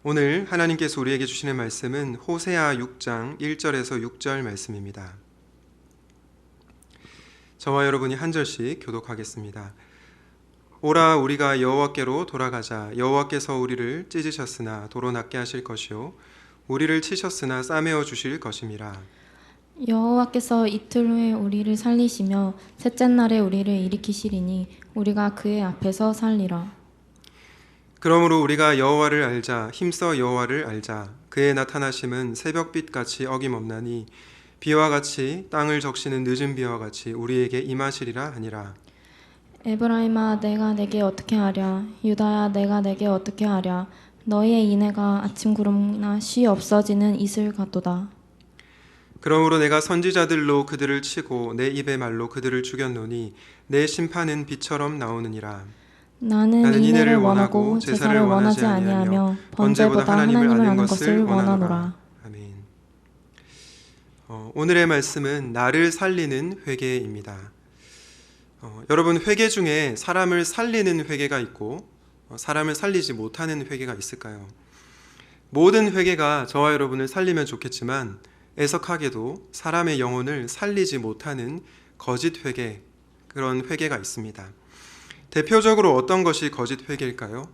오늘 하나님께서 우리에게 주시는 말씀은 호세아 6장 1절에서 6절 말씀입니다. 저와 여러분이 한 절씩 교독하겠습니다. 오라 우리가 여호와께로 돌아가자. 여호와께서 우리를 찢으셨으나 도로 낫게 하실 것이요 우리를 치셨으나 싸매어 주실 것임이라. 여호와께서 이틀 후에 우리를 살리시며 셋째 날에 우리를 일으키시리니 우리가 그의 앞에서 살리라. 그러므로 우리가 여호와를 알자. 힘써 여호와를 알자. 그의 나타나심은 새벽빛같이 어김없나니 비와 같이 땅을 적시는 늦은 비와 같이 우리에게 임하시리라 하니라. 에브라임아 내가 내게 어떻게 하랴. 유다야 내가 내게 어떻게 하랴. 너희의 인애가 아침 구름이나 쉬 없어지는 이슬 같도다. 그러므로 내가 선지자들로 그들을 치고 내 입의 말로 그들을 죽였노니 내 심판은 비처럼 나오느니라. 나는 인애를 원하고 제사를 원하지 아니하며 번제보다 하나님을 아는 것을 원하노라. 아멘. 오늘의 말씀은 나를 살리는 회개입니다. 여러분, 회개 중에 사람을 살리는 회개가 있고 사람을 살리지 못하는 회개가 있을까요? 모든 회개가 저와 여러분을 살리면 좋겠지만 애석하게도 사람의 영혼을 살리지 못하는 거짓 회개, 그런 회개가 있습니다. 대표적으로 어떤 것이 거짓 회개일까요?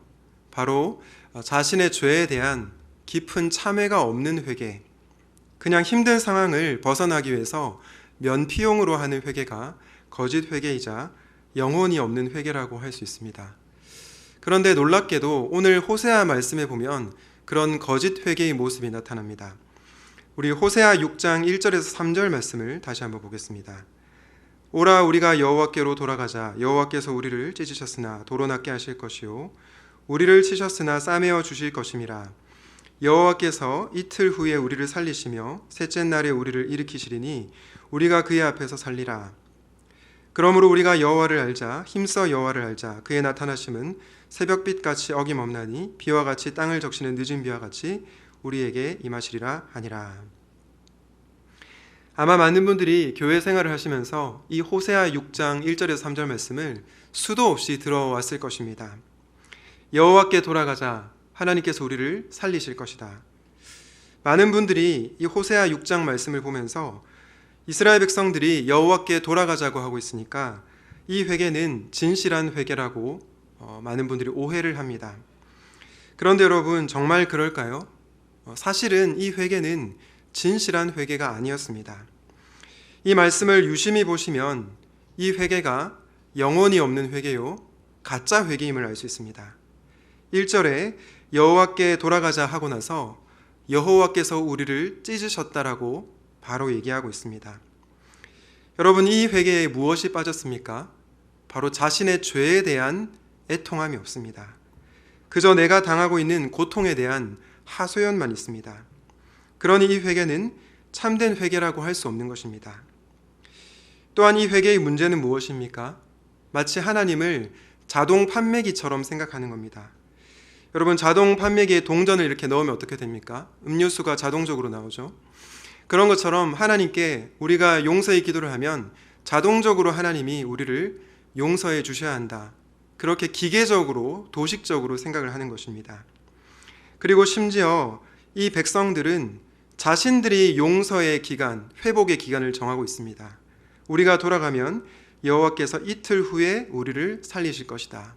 바로 자신의 죄에 대한 깊은 참회가 없는 회개, 그냥 힘든 상황을 벗어나기 위해서 면피용으로 하는 회개가 거짓 회개이자 영혼이 없는 회개라고 할 수 있습니다. 그런데 놀랍게도 오늘 호세아 말씀에 보면 그런 거짓 회개의 모습이 나타납니다. 우리 호세아 6장 1절에서 3절 말씀을 다시 한번 보겠습니다. 오라 우리가 여호와께로 돌아가자. 여호와께서 우리를 찢으셨으나 도로 낫게 하실 것이요 우리를 치셨으나 싸매어 주실 것임이라. 여호와께서 이틀 후에 우리를 살리시며 셋째 날에 우리를 일으키시리니 우리가 그의 앞에서 살리라. 그러므로 우리가 여호와를 알자. 힘써 여호와를 알자. 그의 나타나심은 새벽빛같이 어김없나니 비와 같이 땅을 적시는 늦은 비와 같이 우리에게 임하시리라 하니라. 아마 많은 분들이 교회 생활을 하시면서 이 호세아 6장 1절에서 3절 말씀을 수도 없이 들어왔을 것입니다. 여호와께 돌아가자. 하나님께서 우리를 살리실 것이다. 많은 분들이 이 호세아 6장 말씀을 보면서 이스라엘 백성들이 여호와께 돌아가자고 하고 있으니까 이 회개는 진실한 회개라고 많은 분들이 오해를 합니다. 그런데 여러분, 정말 그럴까요? 사실은 이 회개는 진실한 회개가 아니었습니다. 이 말씀을 유심히 보시면 이 회개가 영혼이 없는 회개요 가짜 회개임을 알 수 있습니다. 1절에 여호와께 돌아가자 하고 나서 여호와께서 우리를 찢으셨다라고 바로 얘기하고 있습니다. 여러분, 이 회개에 무엇이 빠졌습니까? 바로 자신의 죄에 대한 애통함이 없습니다. 그저 내가 당하고 있는 고통에 대한 하소연만 있습니다. 그러니 이 회개는 참된 회개라고 할 수 없는 것입니다. 또한 이 회개의 문제는 무엇입니까? 마치 하나님을 자동 판매기처럼 생각하는 겁니다. 여러분, 자동 판매기에 동전을 이렇게 넣으면 어떻게 됩니까? 음료수가 자동적으로 나오죠. 그런 것처럼 하나님께 우리가 용서의 기도를 하면 자동적으로 하나님이 우리를 용서해 주셔야 한다. 그렇게 기계적으로, 도식적으로 생각을 하는 것입니다. 그리고 심지어 이 백성들은 자신들이 용서의 기간, 회복의 기간을 정하고 있습니다. 우리가 돌아가면 여호와께서 이틀 후에 우리를 살리실 것이다.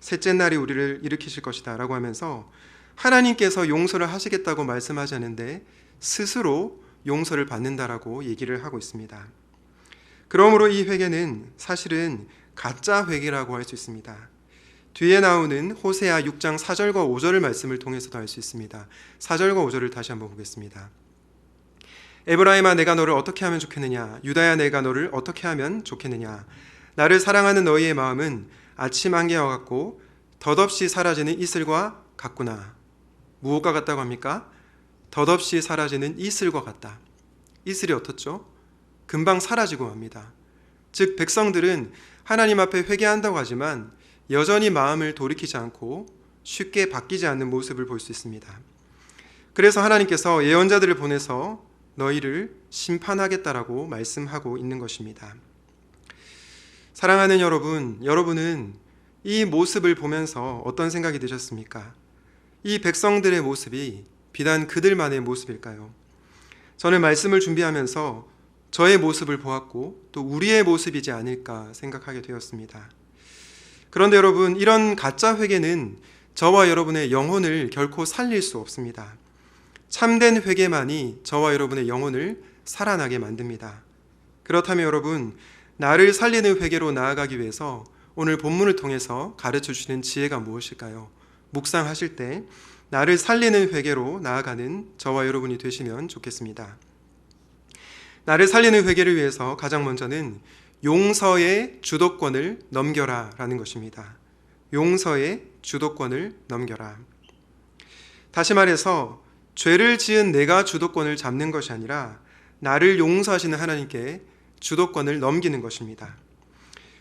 셋째 날에 우리를 일으키실 것이다 라고 하면서 하나님께서 용서를 하시겠다고 말씀하지 않는데 스스로 용서를 받는다라고 얘기를 하고 있습니다. 그러므로 이 회개는 사실은 가짜 회개라고 할 수 있습니다. 뒤에 나오는 호세아 6장 4절과 5절의 말씀을 통해서도 알 수 있습니다. 4절과 5절을 다시 한번 보겠습니다. 에브라임아 내가 너를 어떻게 하면 좋겠느냐. 유다야 내가 너를 어떻게 하면 좋겠느냐. 나를 사랑하는 너희의 마음은 아침 안개와 같고 덧없이 사라지는 이슬과 같구나. 무엇과 같다고 합니까? 덧없이 사라지는 이슬과 같다. 이슬이 어떻죠? 금방 사라지고 맙니다. 즉 백성들은 하나님 앞에 회개한다고 하지만 여전히 마음을 돌이키지 않고 쉽게 바뀌지 않는 모습을 볼 수 있습니다. 그래서 하나님께서 예언자들을 보내서 너희를 심판하겠다라고 말씀하고 있는 것입니다. 사랑하는 여러분, 여러분은 이 모습을 보면서 어떤 생각이 드셨습니까? 이 백성들의 모습이 비단 그들만의 모습일까요? 저는 말씀을 준비하면서 저의 모습을 보았고 또 우리의 모습이지 않을까 생각하게 되었습니다. 그런데 여러분, 이런 가짜 회개는 저와 여러분의 영혼을 결코 살릴 수 없습니다. 참된 회개만이 저와 여러분의 영혼을 살아나게 만듭니다. 그렇다면 여러분, 나를 살리는 회개로 나아가기 위해서 오늘 본문을 통해서 가르쳐 주시는 지혜가 무엇일까요? 묵상하실 때 나를 살리는 회개로 나아가는 저와 여러분이 되시면 좋겠습니다. 나를 살리는 회개를 위해서 가장 먼저는 용서의 주도권을 넘겨라 라는 것입니다. 용서의 주도권을 넘겨라. 다시 말해서 죄를 지은 내가 주도권을 잡는 것이 아니라 나를 용서하시는 하나님께 주도권을 넘기는 것입니다.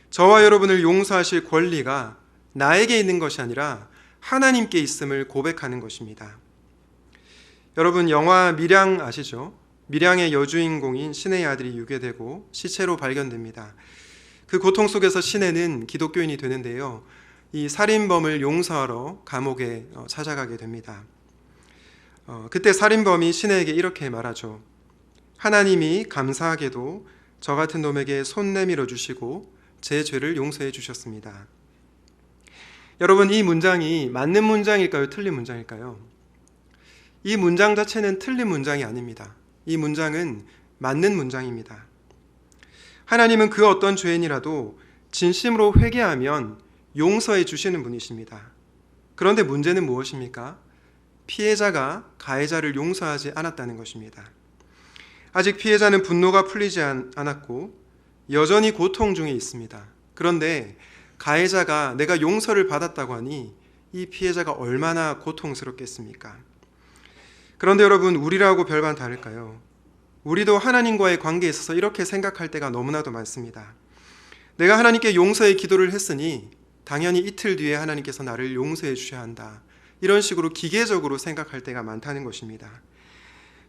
저와 여러분을 용서하실 권리가 나에게 있는 것이 아니라 하나님께 있음을 고백하는 것입니다. 여러분, 영화 밀양 아시죠? 밀양의 여주인공인 신의 아들이 유괴되고 시체로 발견됩니다. 그 고통 속에서 신혜는 기독교인이 되는데요, 이 살인범을 용서하러 감옥에 찾아가게 됩니다. 그때 살인범이 신혜에게 이렇게 말하죠. 하나님이 감사하게도 저 같은 놈에게 손 내밀어 주시고 제 죄를 용서해 주셨습니다. 여러분, 이 문장이 맞는 문장일까요? 틀린 문장일까요? 이 문장 자체는 틀린 문장이 아닙니다. 이 문장은 맞는 문장입니다. 하나님은 그 어떤 죄인이라도 진심으로 회개하면 용서해 주시는 분이십니다. 그런데 문제는 무엇입니까? 피해자가 가해자를 용서하지 않았다는 것입니다. 아직 피해자는 분노가 풀리지 않았고 여전히 고통 중에 있습니다. 그런데 가해자가 내가 용서를 받았다고 하니 이 피해자가 얼마나 고통스럽겠습니까? 그런데 여러분, 우리라고 별반 다를까요? 우리도 하나님과의 관계에 있어서 이렇게 생각할 때가 너무나도 많습니다. 내가 하나님께 용서의 기도를 했으니 당연히 이틀 뒤에 하나님께서 나를 용서해 주셔야 한다. 이런 식으로 기계적으로 생각할 때가 많다는 것입니다.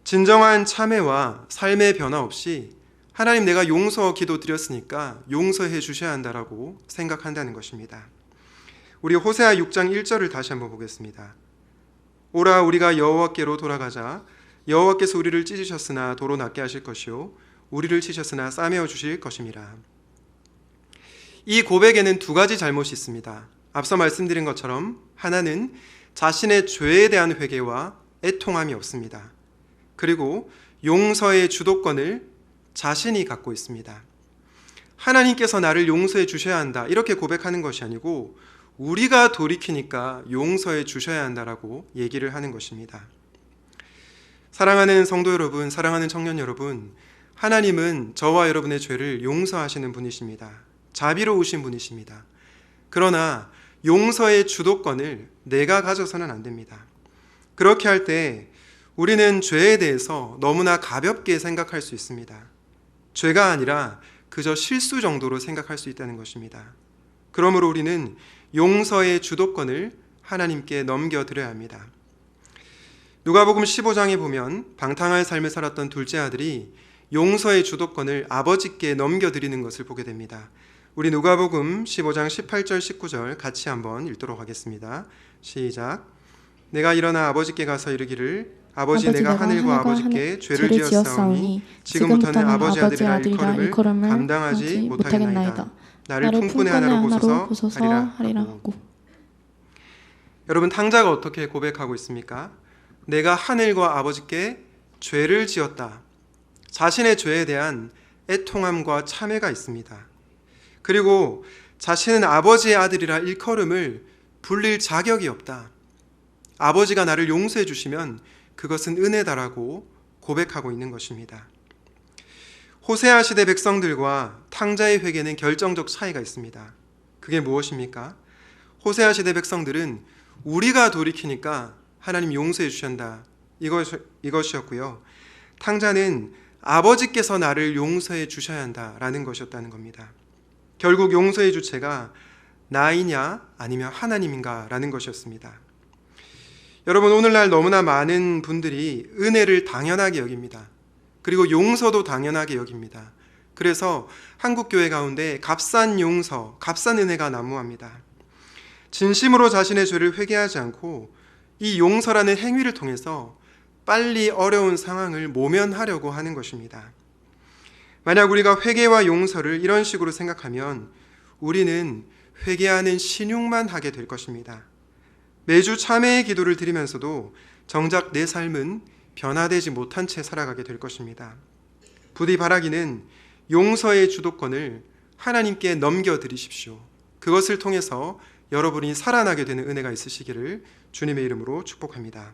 진정한 참회와 삶의 변화 없이 하나님, 내가 용서 기도 드렸으니까 용서해 주셔야 한다라고 생각한다는 것입니다. 우리 호세아 6장 1절을 다시 한번 보겠습니다. 오라, 우리가 여호와께로 돌아가자. 여호와께서 우리를 찢으셨으나 도로 낫게 하실 것이요 우리를 치셨으나 싸매어 주실 것임이라. 이 고백에는 두 가지 잘못이 있습니다. 앞서 말씀드린 것처럼 하나는 자신의 죄에 대한 회개와 애통함이 없습니다. 그리고 용서의 주도권을 자신이 갖고 있습니다. 하나님께서 나를 용서해 주셔야 한다 이렇게 고백하는 것이 아니고 우리가 돌이키니까 용서해 주셔야 한다라고 얘기를 하는 것입니다. 사랑하는 성도 여러분, 사랑하는 청년 여러분, 하나님은 저와 여러분의 죄를 용서하시는 분이십니다. 자비로우신 분이십니다. 그러나 용서의 주도권을 내가 가져서는 안 됩니다. 그렇게 할 때 우리는 죄에 대해서 너무나 가볍게 생각할 수 있습니다. 죄가 아니라 그저 실수 정도로 생각할 수 있다는 것입니다. 그러므로 우리는 용서의 주도권을 하나님께 넘겨드려야 합니다. 누가복음 15장에 보면 방탕한 삶을 살았던 둘째 아들이 용서의 주도권을 아버지께 넘겨드리는 것을 보게 됩니다. 우리 누가복음 15장 18절 19절 같이 한번 읽도록 하겠습니다. 시작. 내가 일어나 아버지께 가서 이르기를 아버지, 내가 하늘과 아버지께 죄를 지었사오니 지금부터는 아버지 아들이라 일컬음을 감당하지 못하겠나이다. 나를 품꾼의 하나로 보소서 하리라 하고. 여러분, 탕자가 어떻게 고백하고 있습니까? 내가 하늘과 아버지께 죄를 지었다. 자신의 죄에 대한 애통함과 참회가 있습니다. 그리고 자신은 아버지의 아들이라 일컬음을 불릴 자격이 없다. 아버지가 나를 용서해 주시면 그것은 은혜다라고 고백하고 있는 것입니다. 호세아 시대 백성들과 탕자의 회개는 결정적 차이가 있습니다. 그게 무엇입니까? 호세아 시대 백성들은 우리가 돌이키니까 하나님 용서해 주신다 이것이었고요. 탕자는 아버지께서 나를 용서해 주셔야 한다라는 것이었다는 겁니다. 결국 용서의 주체가 나이냐 아니면 하나님인가라는 것이었습니다. 여러분, 오늘날 너무나 많은 분들이 은혜를 당연하게 여깁니다. 그리고 용서도 당연하게 여깁니다. 그래서 한국교회 가운데 값싼 용서, 값싼 은혜가 난무합니다. 진심으로 자신의 죄를 회개하지 않고 이 용서라는 행위를 통해서 빨리 어려운 상황을 모면하려고 하는 것입니다. 만약 우리가 회개와 용서를 이런 식으로 생각하면 우리는 회개하는 신용만 하게 될 것입니다. 매주 참회의 기도를 드리면서도 정작 내 삶은 변화되지 못한 채 살아가게 될 것입니다. 부디 바라기는 용서의 주도권을 하나님께 넘겨드리십시오. 그것을 통해서 여러분이 살아나게 되는 은혜가 있으시기를 주님의 이름으로 축복합니다.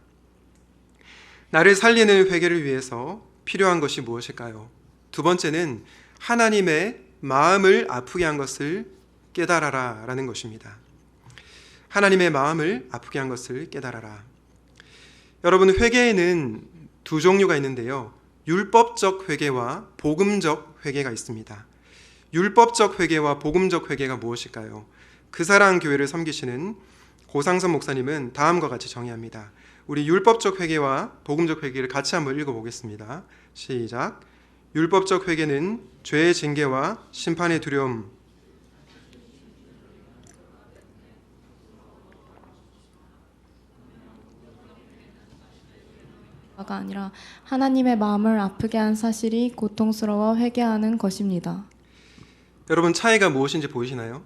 나를 살리는 회개를 위해서 필요한 것이 무엇일까요? 두 번째는 하나님의 마음을 아프게 한 것을 깨달아라 라는 것입니다. 하나님의 마음을 아프게 한 것을 깨달아라. 여러분, 회개에는 두 종류가 있는데요. 율법적 회개와 복음적 회개가 있습니다. 율법적 회개와 복음적 회개가 무엇일까요? 그사랑 교회를 섬기시는 고상선 목사님은 다음과 같이 정의합니다. 우리 율법적 회개와 복음적 회개를 같이 한번 읽어보겠습니다. 시작. 율법적 회개는 죄의 징계와 심판의 두려움, 가 아니라 하나님의 마음을 아프게 한 사실이 고통스러워 회개하는 것입니다. 여러분, 차이가 무엇인지 보이시나요?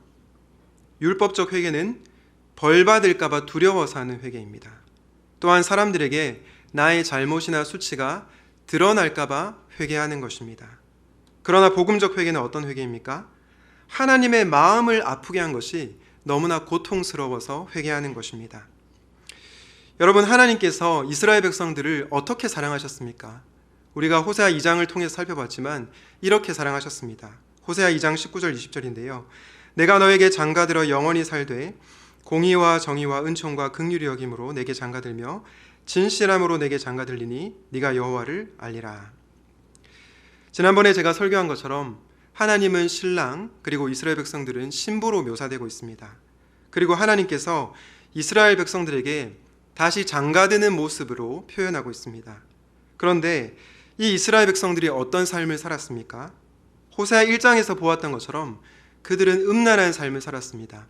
율법적 회개는 벌받을까 봐 두려워서 하는 회개입니다. 또한 사람들에게 나의 잘못이나 수치가 드러날까 봐 회개하는 것입니다. 그러나 복음적 회개는 어떤 회개입니까? 하나님의 마음을 아프게 한 것이 너무나 고통스러워서 회개하는 것입니다. 여러분, 하나님께서 이스라엘 백성들을 어떻게 사랑하셨습니까? 우리가 호세아 2장을 통해서 살펴봤지만 이렇게 사랑하셨습니다. 호세아 2장 19절 20절인데요. 내가 너에게 장가들어 영원히 살되 공의와 정의와 은총과 긍휼히 여김으로 내게 장가들며 진실함으로 내게 장가들리니 네가 여호와를 알리라. 지난번에 제가 설교한 것처럼 하나님은 신랑, 그리고 이스라엘 백성들은 신부로 묘사되고 있습니다. 그리고 하나님께서 이스라엘 백성들에게 다시 장가드는 모습으로 표현하고 있습니다. 그런데 이 이스라엘 백성들이 어떤 삶을 살았습니까? 호세아 1장에서 보았던 것처럼 그들은 음란한 삶을 살았습니다.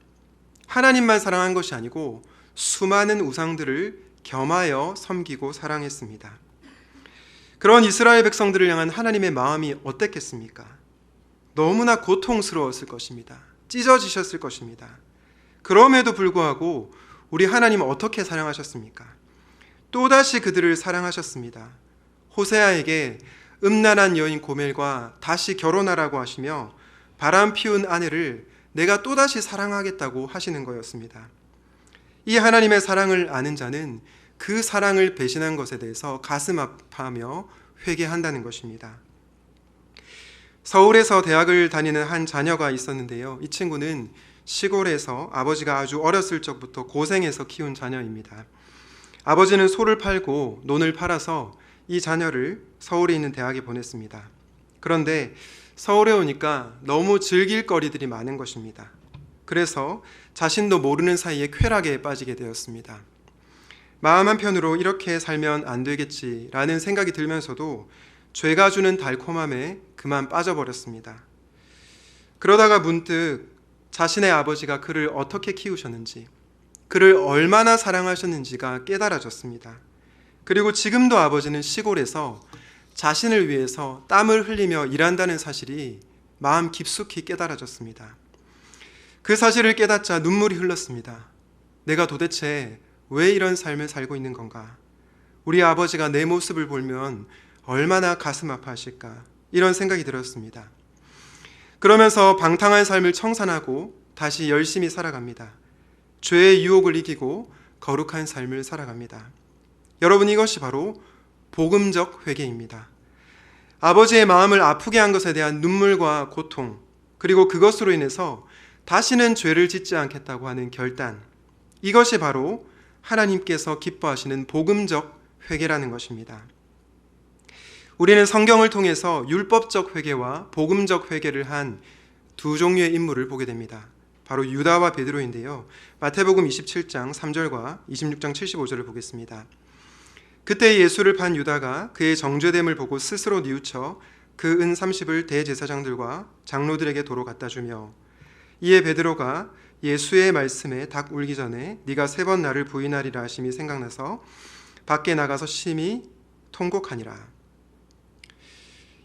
하나님만 사랑한 것이 아니고 수많은 우상들을 겸하여 섬기고 사랑했습니다. 그런 이스라엘 백성들을 향한 하나님의 마음이 어땠겠습니까? 너무나 고통스러웠을 것입니다. 찢어지셨을 것입니다. 그럼에도 불구하고 우리 하나님은 어떻게 사랑하셨습니까? 또다시 그들을 사랑하셨습니다. 호세아에게 음란한 여인 고멜과 다시 결혼하라고 하시며 바람 피운 아내를 내가 또다시 사랑하겠다고 하시는 거였습니다. 이 하나님의 사랑을 아는 자는 그 사랑을 배신한 것에 대해서 가슴 아파하며 회개한다는 것입니다. 서울에서 대학을 다니는 한 자녀가 있었는데요. 이 친구는 시골에서 아버지가 아주 어렸을 적부터 고생해서 키운 자녀입니다. 아버지는 소를 팔고 논을 팔아서 이 자녀를 서울에 있는 대학에 보냈습니다. 그런데 서울에 오니까 너무 즐길 거리들이 많은 것입니다. 그래서 자신도 모르는 사이에 쾌락에 빠지게 되었습니다. 마음 한편으로 이렇게 살면 안 되겠지라는 생각이 들면서도 죄가 주는 달콤함에 그만 빠져버렸습니다. 그러다가 문득 자신의 아버지가 그를 어떻게 키우셨는지, 그를 얼마나 사랑하셨는지가 깨달아졌습니다. 그리고 지금도 아버지는 시골에서 자신을 위해서 땀을 흘리며 일한다는 사실이 마음 깊숙이 깨달아졌습니다. 그 사실을 깨닫자 눈물이 흘렀습니다. 내가 도대체 왜 이런 삶을 살고 있는 건가? 우리 아버지가 내 모습을 보면 얼마나 가슴 아파하실까? 이런 생각이 들었습니다. 그러면서 방탕한 삶을 청산하고 다시 열심히 살아갑니다. 죄의 유혹을 이기고 거룩한 삶을 살아갑니다. 여러분, 이것이 바로 복음적 회개입니다. 아버지의 마음을 아프게 한 것에 대한 눈물과 고통, 그리고 그것으로 인해서 다시는 죄를 짓지 않겠다고 하는 결단, 이것이 바로 하나님께서 기뻐하시는 복음적 회개라는 것입니다. 우리는 성경을 통해서 율법적 회개와 복음적 회개를 한 두 종류의 인물을 보게 됩니다. 바로 유다와 베드로인데요. 마태복음 27장 3절과 26장 75절을 보겠습니다. 그때 예수를 판 유다가 그의 정죄됨을 보고 스스로 뉘우쳐 그 은 30을 대제사장들과 장로들에게 도로 갖다 주며, 이에 베드로가 예수의 말씀에 닭 울기 전에 네가 3번 나를 부인하리라 하심이 생각나서 밖에 나가서 심히 통곡하니라.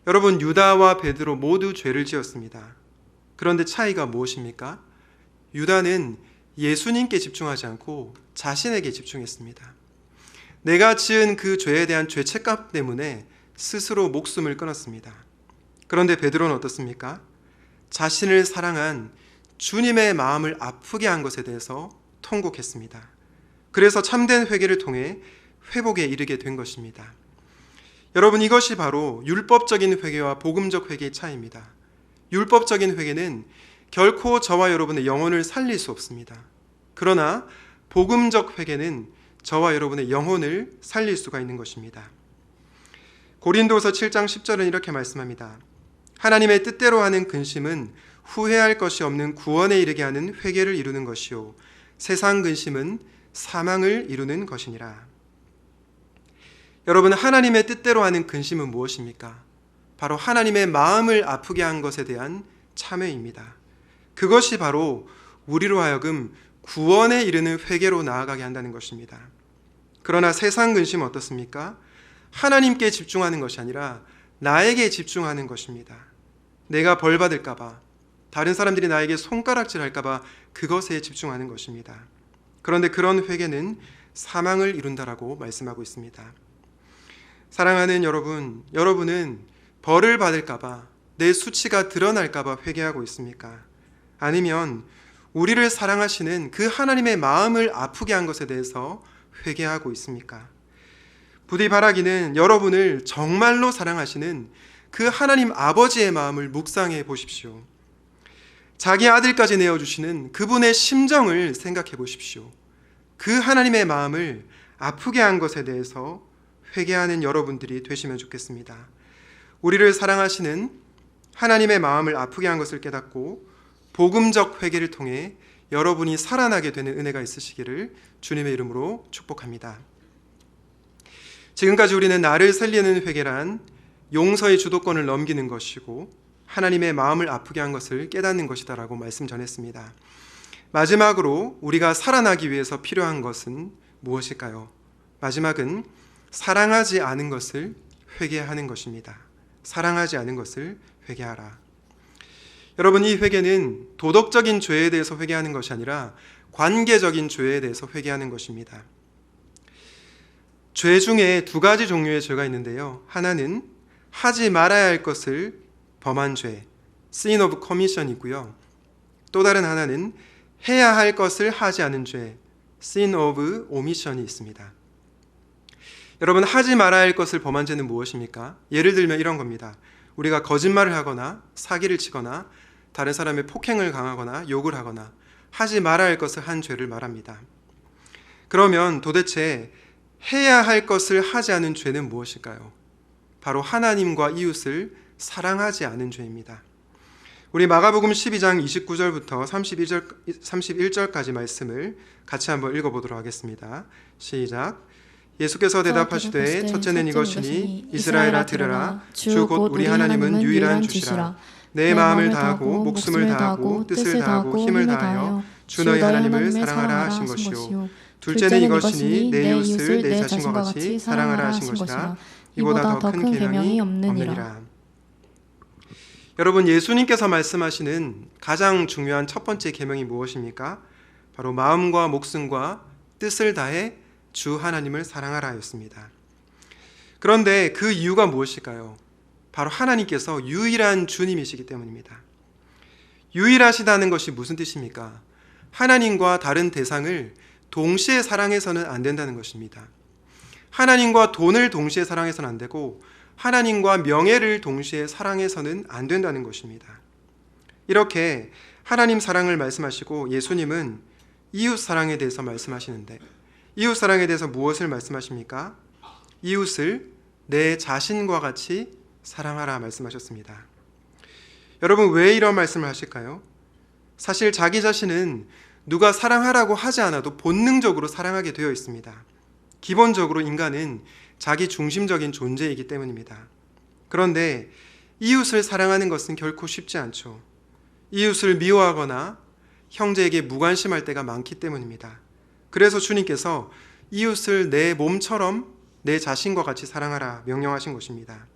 여러분, 유다와 베드로 모두 죄를 지었습니다. 그런데 차이가 무엇입니까? 유다는 예수님께 집중하지 않고 자신에게 집중했습니다. 내가 지은 그 죄에 대한 죄책감 때문에 스스로 목숨을 끊었습니다. 그런데 베드로는 어떻습니까? 자신을 사랑한 주님의 마음을 아프게 한 것에 대해서 통곡했습니다. 그래서 참된 회개를 통해 회복에 이르게 된 것입니다. 여러분, 이것이 바로 율법적인 회개와 복음적 회개의 차이입니다. 율법적인 회개는 결코 저와 여러분의 영혼을 살릴 수 없습니다. 그러나 복음적 회개는 저와 여러분의 영혼을 살릴 수가 있는 것입니다. 고린도서 7장 10절은 이렇게 말씀합니다. 하나님의 뜻대로 하는 근심은 후회할 것이 없는 구원에 이르게 하는 회개를 이루는 것이요 세상 근심은 사망을 이루는 것이니라. 여러분, 하나님의 뜻대로 하는 근심은 무엇입니까? 바로 하나님의 마음을 아프게 한 것에 대한 참회입니다. 그것이 바로 우리로 하여금 구원에 이르는 회개로 나아가게 한다는 것입니다. 그러나 세상 근심은 어떻습니까? 하나님께 집중하는 것이 아니라 나에게 집중하는 것입니다. 내가 벌 받을까 봐, 다른 사람들이 나에게 손가락질할까 봐 그것에 집중하는 것입니다. 그런데 그런 회개는 사망을 이룬다라고 말씀하고 있습니다. 사랑하는 여러분, 여러분은 벌을 받을까 봐, 내 수치가 드러날까 봐 회개하고 있습니까? 아니면 우리를 사랑하시는 그 하나님의 마음을 아프게 한 것에 대해서 회개하고 있습니까? 부디 바라기는 여러분을 정말로 사랑하시는 그 하나님 아버지의 마음을 묵상해 보십시오. 자기 아들까지 내어주시는 그분의 심정을 생각해 보십시오. 그 하나님의 마음을 아프게 한 것에 대해서 회개하는 여러분들이 되시면 좋겠습니다. 우리를 사랑하시는 하나님의 마음을 아프게 한 것을 깨닫고 복음적 회개를 통해 여러분이 살아나게 되는 은혜가 있으시기를 주님의 이름으로 축복합니다. 지금까지 우리는 나를 살리는 회개란 용서의 주도권을 넘기는 것이고 하나님의 마음을 아프게 한 것을 깨닫는 것이다라고 말씀 전했습니다. 마지막으로 우리가 살아나기 위해서 필요한 것은 무엇일까요? 마지막은 사랑하지 않은 것을 회개하는 것입니다. 사랑하지 않은 것을 회개하라. 여러분, 이 회개는 도덕적인 죄에 대해서 회개하는 것이 아니라 관계적인 죄에 대해서 회개하는 것입니다. 죄 중에 2가지 종류의 죄가 있는데요. 하나는 하지 말아야 할 것을 범한 죄, sin of commission이고요. 또 다른 하나는 해야 할 것을 하지 않은 죄, sin of omission이 있습니다. 여러분, 하지 말아야 할 것을 범한 죄는 무엇입니까? 예를 들면 이런 겁니다. 우리가 거짓말을 하거나 사기를 치거나 다른 사람의 폭행을 강하거나 욕을 하거나 하지 말아야 할 것을 한 죄를 말합니다. 그러면 도대체 해야 할 것을 하지 않은 죄는 무엇일까요? 바로 하나님과 이웃을 사랑하지 않은 죄입니다. 우리 마가복음 12장 29절부터 31절까지 말씀을 같이 한번 읽어보도록 하겠습니다. 시작. 예수께서 대답하시되 첫째는 이것이니 이스라엘아 들으라. 주 곧 우리 하나님은 유일한 주시라. 내 마음을 다하고 목숨을 다하고 뜻을 다하고 힘을 다하여 주 너희 하나님을 사랑하라 하신 것이요. 둘째는 이것이니 내 이웃을 내 자신과 같이 사랑하라 하신 것이라. 이보다 더 큰 계명이 없느니라. 여러분, 예수님께서 말씀하시는 가장 중요한 첫 번째 계명이 무엇입니까? 바로 마음과 목숨과 뜻을 다해 주 하나님을 사랑하라 였습니다. 그런데 그 이유가 무엇일까요? 바로 하나님께서 유일한 주님이시기 때문입니다. 유일하시다는 것이 무슨 뜻입니까? 하나님과 다른 대상을 동시에 사랑해서는 안 된다는 것입니다. 하나님과 돈을 동시에 사랑해서는 안 되고 하나님과 명예를 동시에 사랑해서는 안 된다는 것입니다. 이렇게 하나님 사랑을 말씀하시고 예수님은 이웃 사랑에 대해서 말씀하시는데 이웃 사랑에 대해서 무엇을 말씀하십니까? 이웃을 내 자신과 같이 사랑하라 말씀하셨습니다. 여러분, 왜 이런 말씀을 하실까요? 사실 자기 자신은 누가 사랑하라고 하지 않아도 본능적으로 사랑하게 되어 있습니다. 기본적으로 인간은 자기 중심적인 존재이기 때문입니다. 그런데 이웃을 사랑하는 것은 결코 쉽지 않죠. 이웃을 미워하거나 형제에게 무관심할 때가 많기 때문입니다. 그래서 주님께서 이웃을 내 몸처럼 내 자신과 같이 사랑하라 명령하신 것입니다.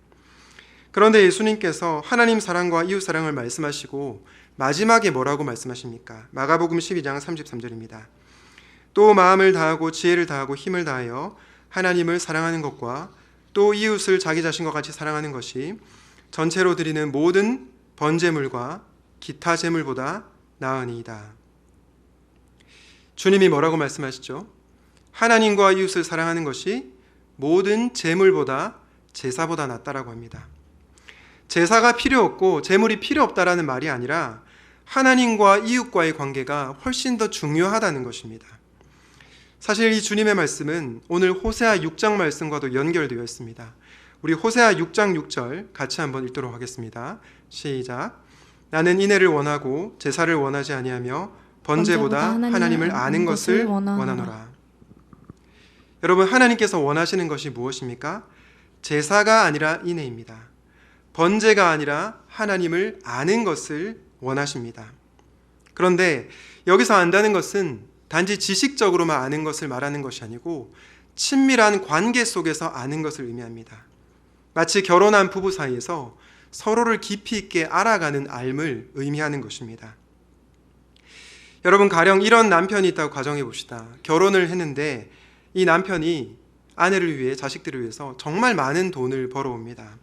그런데 예수님께서 하나님 사랑과 이웃 사랑을 말씀하시고 마지막에 뭐라고 말씀하십니까? 마가복음 12장 33절입니다. 또 마음을 다하고 지혜를 다하고 힘을 다하여 하나님을 사랑하는 것과 또 이웃을 자기 자신과 같이 사랑하는 것이 전체로 드리는 모든 번제물과 기타 제물보다 나으니이다. 주님이 뭐라고 말씀하시죠? 하나님과 이웃을 사랑하는 것이 모든 제물보다 제사보다 낫다라고 합니다. 제사가 필요 없고 제물이 필요 없다라는 말이 아니라 하나님과 이웃과의 관계가 훨씬 더 중요하다는 것입니다. 사실 이 주님의 말씀은 오늘 호세아 6장 말씀과도 연결되어 있습니다. 우리 호세아 6장 6절 같이 한번 읽도록 하겠습니다. 시작. 나는 인애를 원하고 제사를 원하지 아니하며 번제보다 하나님을 아는 것을 원하노라. 여러분, 하나님께서 원하시는 것이 무엇입니까? 제사가 아니라 인애입니다. 번제가 아니라 하나님을 아는 것을 원하십니다. 그런데 여기서 안다는 것은 단지 지식적으로만 아는 것을 말하는 것이 아니고 친밀한 관계 속에서 아는 것을 의미합니다. 마치 결혼한 부부 사이에서 서로를 깊이 있게 알아가는 알을 의미하는 것입니다. 여러분, 가령 이런 남편이 있다고 가정해 봅시다. 결혼을 했는데 이 남편이 아내를 위해, 자식들을 위해서 정말 많은 돈을 벌어옵니다.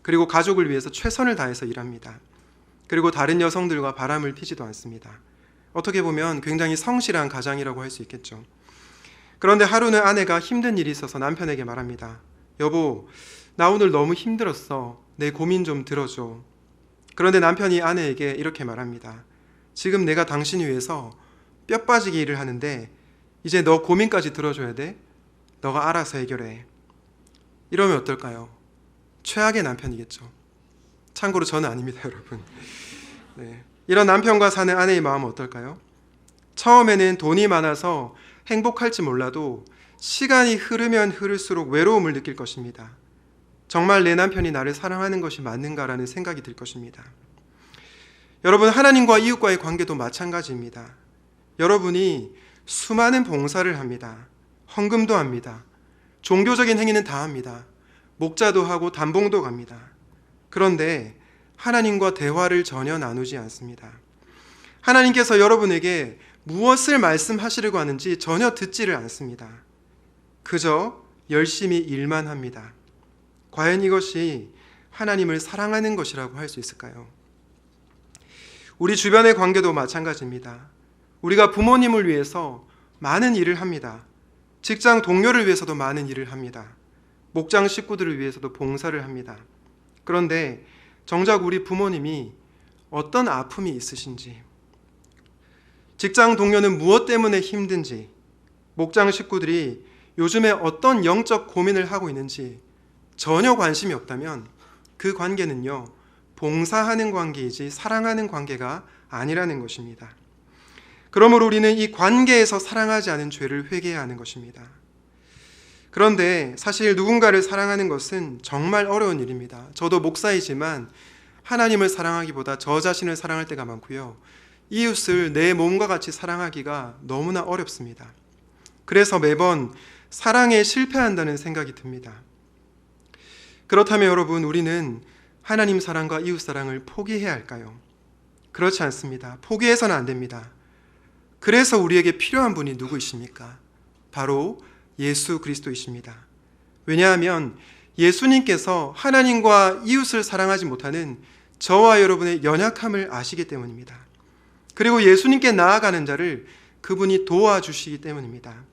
그리고 가족을 위해서 최선을 다해서 일합니다. 그리고 다른 여성들과 바람을 피지도 않습니다. 어떻게 보면 굉장히 성실한 가장이라고 할 수 있겠죠. 그런데 하루는 아내가 힘든 일이 있어서 남편에게 말합니다. 여보, 나 오늘 너무 힘들었어. 내 고민 좀 들어줘. 그런데 남편이 아내에게 이렇게 말합니다. 지금 내가 당신 위해서 뼈 빠지게 일을 하는데 이제 너 고민까지 들어줘야 돼? 너가 알아서 해결해. 이러면 어떨까요? 최악의 남편이겠죠. 참고로 저는 아닙니다, 여러분. 네. 이런 남편과 사는 아내의 마음은 어떨까요? 처음에는 돈이 많아서 행복할지 몰라도 시간이 흐르면 흐를수록 외로움을 느낄 것입니다. 정말 내 남편이 나를 사랑하는 것이 맞는가라는 생각이 들 것입니다. 여러분, 하나님과 이웃과의 관계도 마찬가지입니다. 여러분이 수많은 봉사를 합니다. 헌금도 합니다. 종교적인 행위는 다 합니다. 목자도 하고 단봉도 갑니다. 그런데 하나님과 대화를 전혀 나누지 않습니다. 하나님께서 여러분에게 무엇을 말씀하시려고 하는지 전혀 듣지를 않습니다. 그저 열심히 일만 합니다. 과연 이것이 하나님을 사랑하는 것이라고 할 수 있을까요? 우리 주변의 관계도 마찬가지입니다. 우리가 부모님을 위해서 많은 일을 합니다. 직장 동료를 위해서도 많은 일을 합니다. 목장 식구들을 위해서도 봉사를 합니다. 그런데 정작 우리 부모님이 어떤 아픔이 있으신지, 직장 동료는 무엇 때문에 힘든지, 목장 식구들이 요즘에 어떤 영적 고민을 하고 있는지 전혀 관심이 없다면 그 관계는요, 봉사하는 관계이지 사랑하는 관계가 아니라는 것입니다. 그러므로 우리는 이 관계에서 사랑하지 않은 죄를 회개해야 하는 것입니다. 그런데 사실 누군가를 사랑하는 것은 정말 어려운 일입니다. 저도 목사이지만 하나님을 사랑하기보다 저 자신을 사랑할 때가 많고요. 이웃을 내 몸과 같이 사랑하기가 너무나 어렵습니다. 그래서 매번 사랑에 실패한다는 생각이 듭니다. 그렇다면 여러분, 우리는 하나님 사랑과 이웃 사랑을 포기해야 할까요? 그렇지 않습니다. 포기해서는 안 됩니다. 그래서 우리에게 필요한 분이 누구이십니까? 바로 예수 그리스도이십니다. 왜냐하면 예수님께서 하나님과 이웃을 사랑하지 못하는 저와 여러분의 연약함을 아시기 때문입니다. 그리고 예수님께 나아가는 자를 그분이 도와주시기 때문입니다.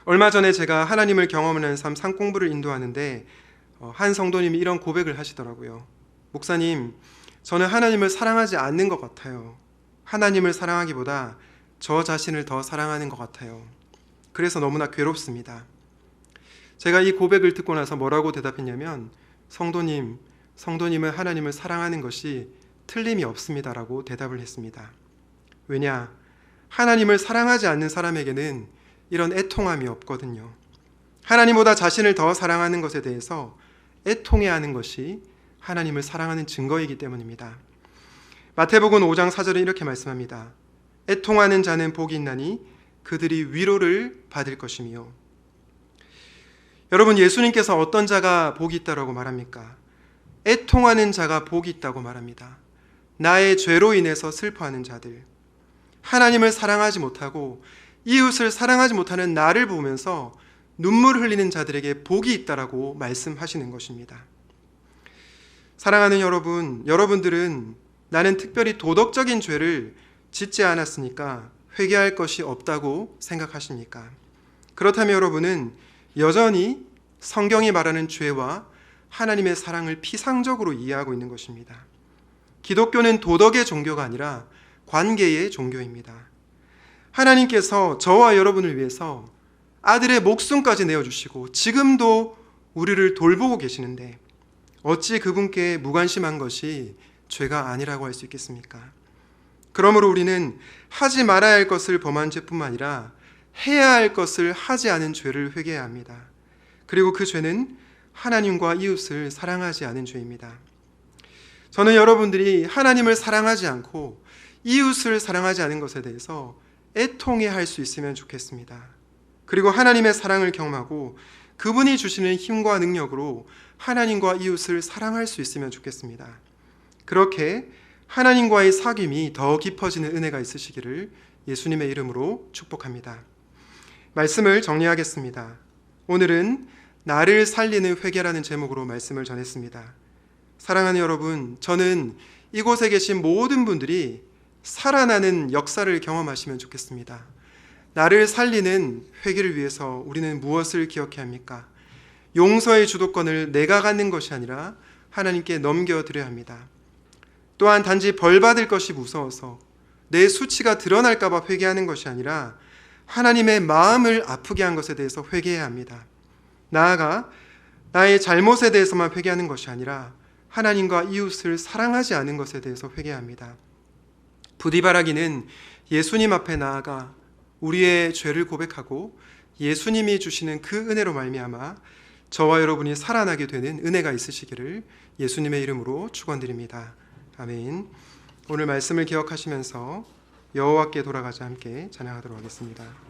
얼마 전에 제가 하나님을 경험하는 삶 상공부를 인도하는데 한 성도님이 이런 고백을 하시더라고요. 목사님, 저는 하나님을 사랑하지 않는 것 같아요. 하나님을 사랑하기보다 저 자신을 더 사랑하는 것 같아요. 그래서 너무나 괴롭습니다. 제가 이 고백을 듣고 나서 뭐라고 대답했냐면, 성도님은 하나님을 사랑하는 것이 틀림이 없습니다라고 대답을 했습니다. 왜냐? 하나님을 사랑하지 않는 사람에게는 이런 애통함이 없거든요. 하나님보다 자신을 더 사랑하는 것에 대해서 애통해야 하는 것이 하나님을 사랑하는 증거이기 때문입니다. 마태복음 5장 4절에 이렇게 말씀합니다. 애통하는 자는 복이 있나니 그들이 위로를 받을 것이며. 여러분, 예수님께서 어떤 자가 복이 있다고 말합니까? 애통하는 자가 복이 있다고 말합니다. 나의 죄로 인해서 슬퍼하는 자들, 하나님을 사랑하지 못하고 이웃을 사랑하지 못하는 나를 보면서 눈물 흘리는 자들에게 복이 있다라고 말씀하시는 것입니다. 사랑하는 여러분, 여러분들은 나는 특별히 도덕적인 죄를 짓지 않았으니까 회개할 것이 없다고 생각하십니까? 그렇다면 여러분은 여전히 성경이 말하는 죄와 하나님의 사랑을 피상적으로 이해하고 있는 것입니다. 기독교는 도덕의 종교가 아니라 관계의 종교입니다. 하나님께서 저와 여러분을 위해서 아들의 목숨까지 내어주시고 지금도 우리를 돌보고 계시는데 어찌 그분께 무관심한 것이 죄가 아니라고 할 수 있겠습니까? 그러므로 우리는 하지 말아야 할 것을 범한 죄뿐만 아니라 해야 할 것을 하지 않은 죄를 회개해야 합니다. 그리고 그 죄는 하나님과 이웃을 사랑하지 않은 죄입니다. 저는 여러분들이 하나님을 사랑하지 않고 이웃을 사랑하지 않은 것에 대해서 애통해할 수 있으면 좋겠습니다. 그리고 하나님의 사랑을 경험하고 그분이 주시는 힘과 능력으로 하나님과 이웃을 사랑할 수 있으면 좋겠습니다. 그렇게 하나님과의 사귐이 더 깊어지는 은혜가 있으시기를 예수님의 이름으로 축복합니다. 말씀을 정리하겠습니다. 오늘은 나를 살리는 회개라는 제목으로 말씀을 전했습니다. 사랑하는 여러분, 저는 이곳에 계신 모든 분들이 살아나는 역사를 경험하시면 좋겠습니다. 나를 살리는 회개를 위해서 우리는 무엇을 기억해야 합니까? 용서의 주도권을 내가 갖는 것이 아니라 하나님께 넘겨드려야 합니다. 또한 단지 벌 받을 것이 무서워서 내 수치가 드러날까 봐 회개하는 것이 아니라 하나님의 마음을 아프게 한 것에 대해서 회개해야 합니다. 나아가 나의 잘못에 대해서만 회개하는 것이 아니라 하나님과 이웃을 사랑하지 않은 것에 대해서 회개해야 합니다. 부디 바라기는 예수님 앞에 나아가 우리의 죄를 고백하고 예수님이 주시는 그 은혜로 말미암아 저와 여러분이 살아나게 되는 은혜가 있으시기를 예수님의 이름으로 축원드립니다. 아멘. 오늘 말씀을 기억하시면서 여호와께 돌아가자 함께 찬양하도록 하겠습니다.